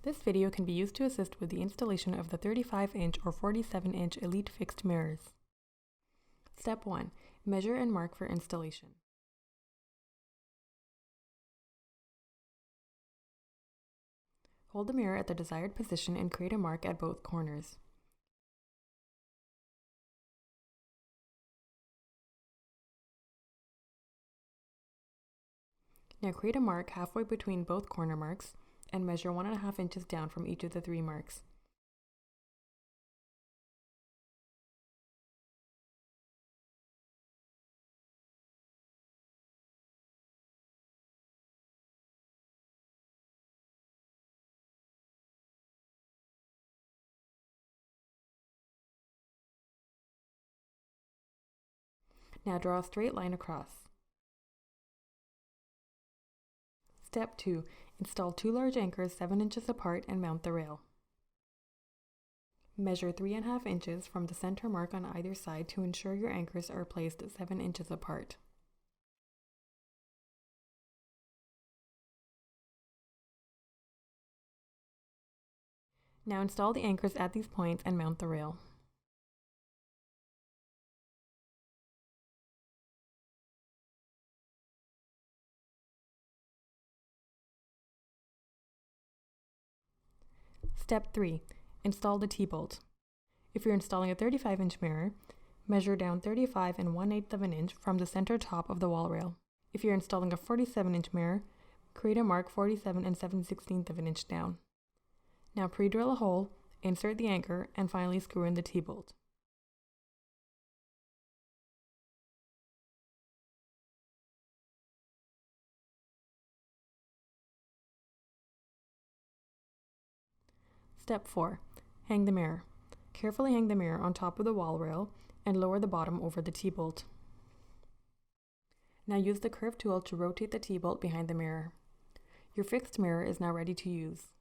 This video can be used to assist with the installation of the 35-inch or 47-inch Elite fixed mirrors. Step 1. Measure and mark for installation. Hold the mirror at the desired position and create a mark at both corners. Now create a mark halfway between both corner marks and measure 1.5 inches down from each of the 3 marks. Now draw a straight line across. Step 2. Install 2 large anchors 7 inches apart and mount the rail. Measure 3.5 inches from the center mark on either side to ensure your anchors are placed 7 inches apart. Now install the anchors at these points and mount the rail. Step 3. Install the T-bolt. If you're installing a 35-inch mirror, measure down 35 1/8 of an inch from the center top of the wall rail. If you're installing a 47-inch mirror, create a mark 47 7/16 of an inch down. Now pre-drill a hole, insert the anchor, and finally screw in the T-bolt. Step 4. Hang the mirror. Carefully hang the mirror on top of the wall rail and lower the bottom over the T-bolt. Now use the curved tool to rotate the T-bolt behind the mirror. Your fixed mirror is now ready to use.